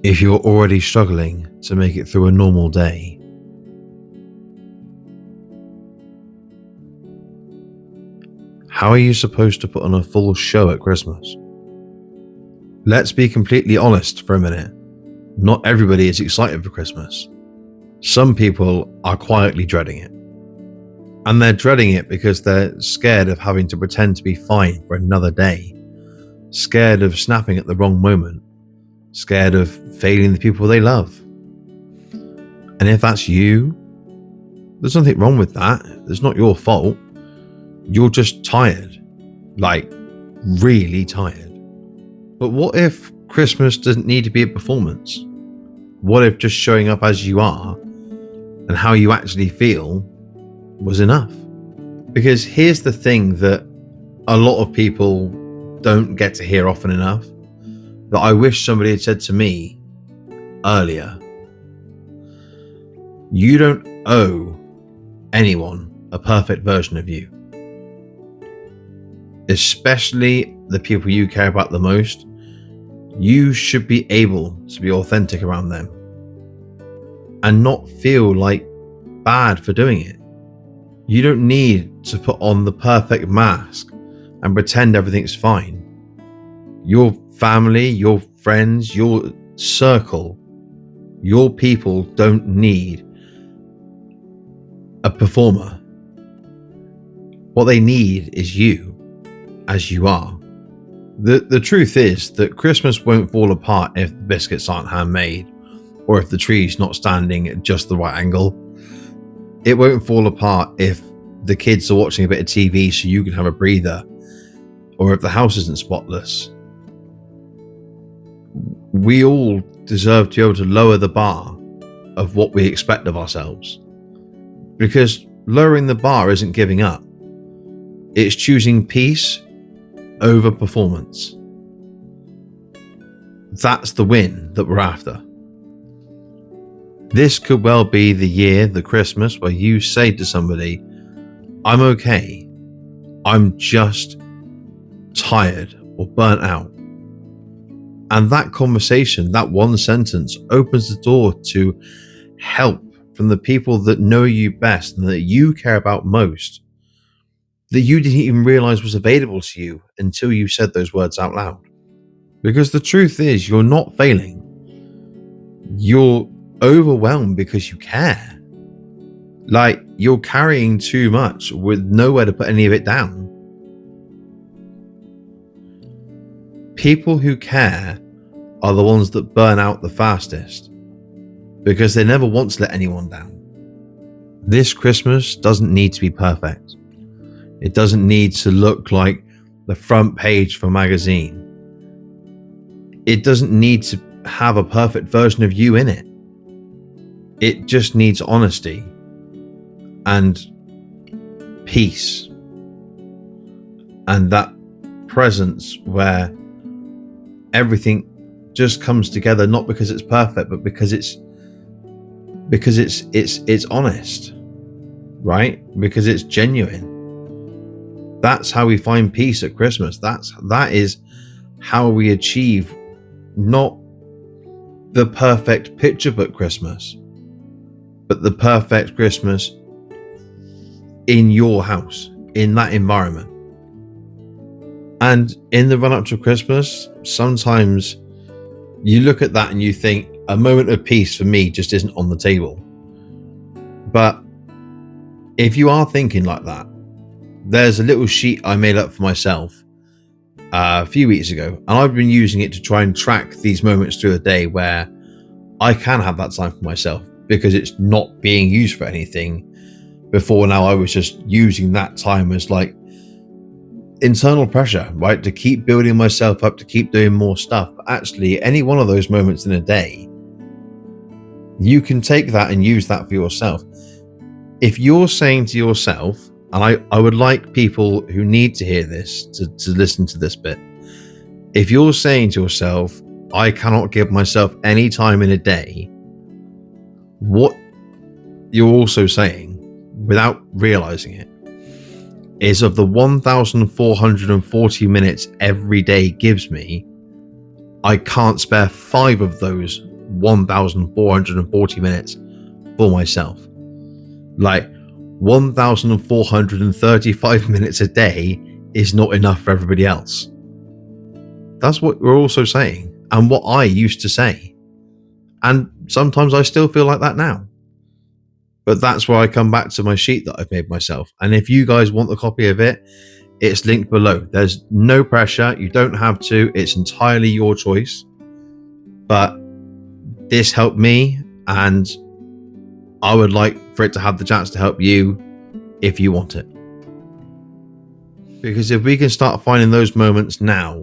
if you're already struggling to make it through a normal day, how are you supposed to put on a full show at Christmas? Let's be completely honest for a minute. Not everybody is excited for Christmas. Some people are quietly dreading it. And they're dreading it because they're scared of having to pretend to be fine for another day. Scared of snapping at the wrong moment. Scared of failing the people they love. And if that's you, there's nothing wrong with that. It's not your fault. You're just tired. Like, really tired. But what if Christmas doesn't need to be a performance? What if just showing up as you are and how you actually feel was enough? Because here's the thing that a lot of people don't get to hear often enough, that I wish somebody had said to me earlier. You don't owe anyone a perfect version of you. Especially the people you care about the most. You should be able to be authentic around them and not feel like bad for doing it. You don't need to put on the perfect mask and pretend everything's fine. Your family, your friends, your circle, your people don't need a performer. What they need is you as you are. The truth is that Christmas won't fall apart if the biscuits aren't handmade or if the tree's not standing at just the right angle. It won't fall apart if the kids are watching a bit of TV so you can have a breather, or if the house isn't spotless. We all deserve to be able to lower the bar of what we expect of ourselves, because lowering the bar isn't giving up. It's choosing peace over performance. That's the win that we're after. This could well be the year, the Christmas, where you say to somebody, I'm okay. I'm just tired or burnt out. And that conversation, that one sentence, opens the door to help from the people that know you best and that you care about most, that you didn't even realize was available to you until you said those words out loud. Because the truth is, you're not failing. You're overwhelmed because you care. Like, you're carrying too much with nowhere to put any of it down. People who care are the ones that burn out the fastest because they never want to let anyone down. This Christmas doesn't need to be perfect. It doesn't need to look like the front page of a magazine. It doesn't need to have a perfect version of you in it. It just needs honesty and peace and that presence where everything just comes together, not because it's perfect, but because it's honest, right? Because it's genuine. That's how we find peace at Christmas. That is how we achieve not the perfect picture book Christmas, but the perfect Christmas in your house, in that environment. And in the run up to Christmas, sometimes you look at that and you think a moment of peace for me just isn't on the table. But if you are thinking like that, there's a little sheet I made up for myself a few weeks ago, and I've been using it to try and track these moments through the day where I can have that time for myself, because it's not being used for anything. Before now, I was just using that time as like internal pressure, right? To keep building myself up, to keep doing more stuff. But actually, any one of those moments in a day, you can take that and use that for yourself. If you're saying to yourself, and I would like people who need to hear this to listen to this bit. If you're saying to yourself, I cannot give myself any time in a day, what you're also saying, without realizing it, is of the 1,440 minutes every day gives me, I can't spare 5 of those 1,440 minutes for myself. Like 1,435 minutes a day is not enough for everybody else. That's what we're also saying, and what I used to say. And sometimes I still feel like that now. But that's where I come back to my sheet that I've made myself. And if you guys want the copy of it, it's linked below. There's no pressure. You don't have to. It's entirely your choice. But this helped me, and I would like for it to have the chance to help you if you want it. Because if we can start finding those moments now,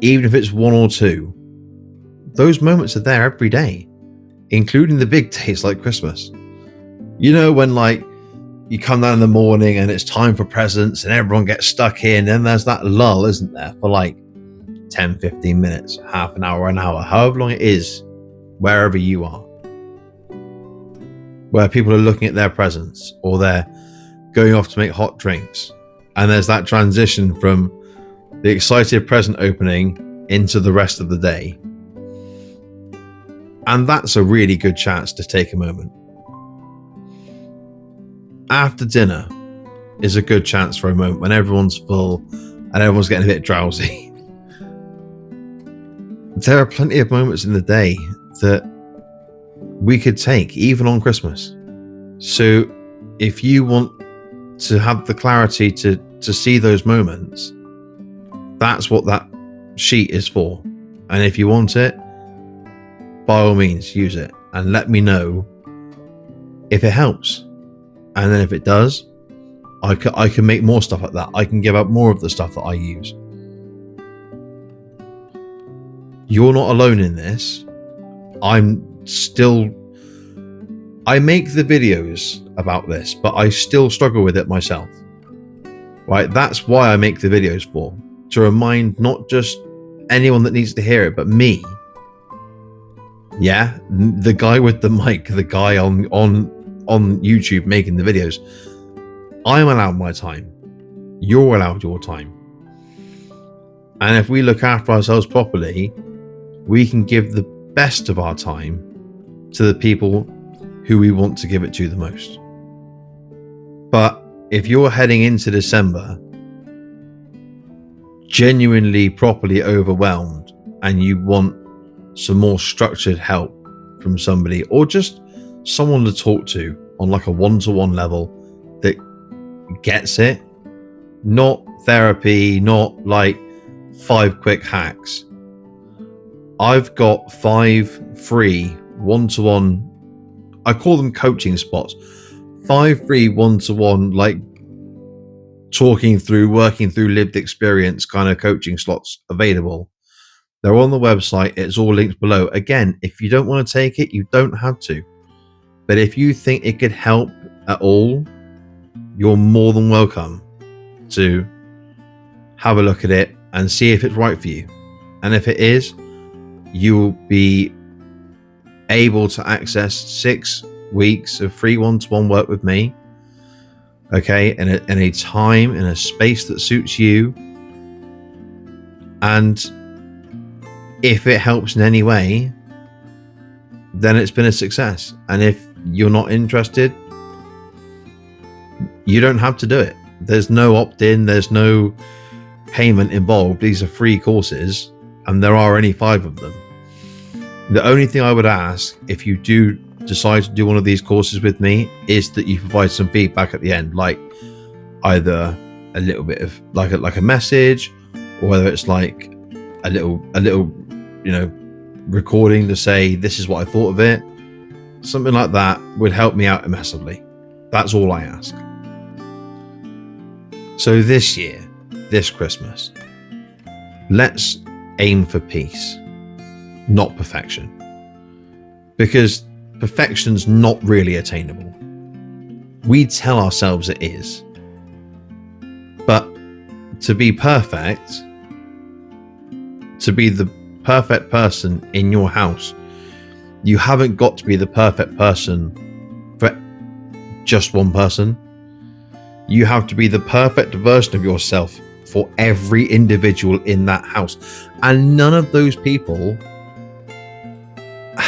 even if it's one or two, those moments are there every day, including the big days like Christmas. You know, when like you come down in the morning and it's time for presents and everyone gets stuck in, and there's that lull, isn't there, for like 10, 15 minutes, half an hour, however long it is, wherever you are, where people are looking at their presents or they're going off to make hot drinks. And there's that transition from the excited present opening into the rest of the day. And that's a really good chance to take a moment. After dinner is a good chance for a moment when everyone's full and everyone's getting a bit drowsy. There are plenty of moments in the day that we could take, even on Christmas. So if you want to have the clarity to see those moments, that's what that sheet is for. And if you want it, by all means use it and let me know if it helps. And then if it does, I can make more stuff like that. I can give out more of the stuff that I use. You're not alone in this. I make the videos about this, but I still struggle with it myself. Right? That's why I make the videos for, to remind not just anyone that needs to hear it, but me. Yeah, the guy with the mic, the guy on YouTube making the videos. I'm allowed my time. You're allowed your time. And if we look after ourselves properly, we can give the best of our time to the people who we want to give it to the most. But if you're heading into December genuinely properly overwhelmed and you want some more structured help from somebody, or just someone to talk to on like a one-to-one level that gets it, not therapy, not like 5 quick hacks, I've got 5 free one-to-one, I call them coaching spots, 5 free one-to-one, like talking through, working through lived experience kind of coaching slots available. They're on the website. It's all linked below. Again, if you don't want to take it, you don't have to. But if you think it could help at all, you're more than welcome to have a look at it and see if it's right for you. And if it is, you will be able to access 6 weeks of free one-to-one work with me. Okay, in a time, in a space that suits you. And if it helps in any way, then it's been a success. And if you're not interested, you don't have to do it. There's no opt-in, there's no payment involved. These are free courses, and there are only 5 of them. The only thing I would ask, if you do decide to do one of these courses with me, is that you provide some feedback at the end, like either a little bit of like a message, or whether it's like a little recording to say this is what I thought of it. Something like that would help me out massively. That's all I ask. So this year, this Christmas, let's aim for peace, not perfection, because perfection's not really attainable. We tell ourselves it is, but to be perfect, to be the perfect person in your house, you haven't got to be the perfect person for just one person. You have to be the perfect version of yourself for every individual in that house. And none of those people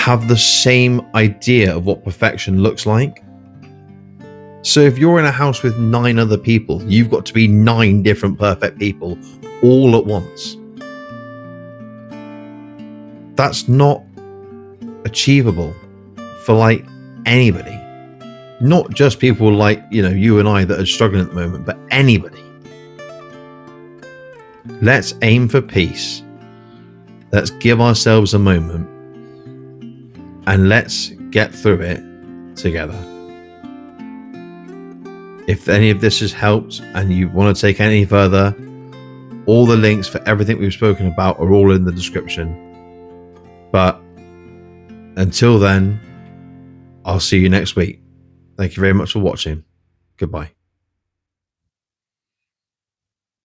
have the same idea of what perfection looks like. So if you're in a house with 9 other people, you've got to be 9 different perfect people all at once. That's not achievable for like anybody. Not just people like, you and I that are struggling at the moment, but anybody. Let's aim for peace. Let's give ourselves a moment and let's get through it together. If any of this has helped and you want to take any further, all the links for everything we've spoken about are all in the description. But until then, I'll see you next week. Thank you very much for watching. Goodbye.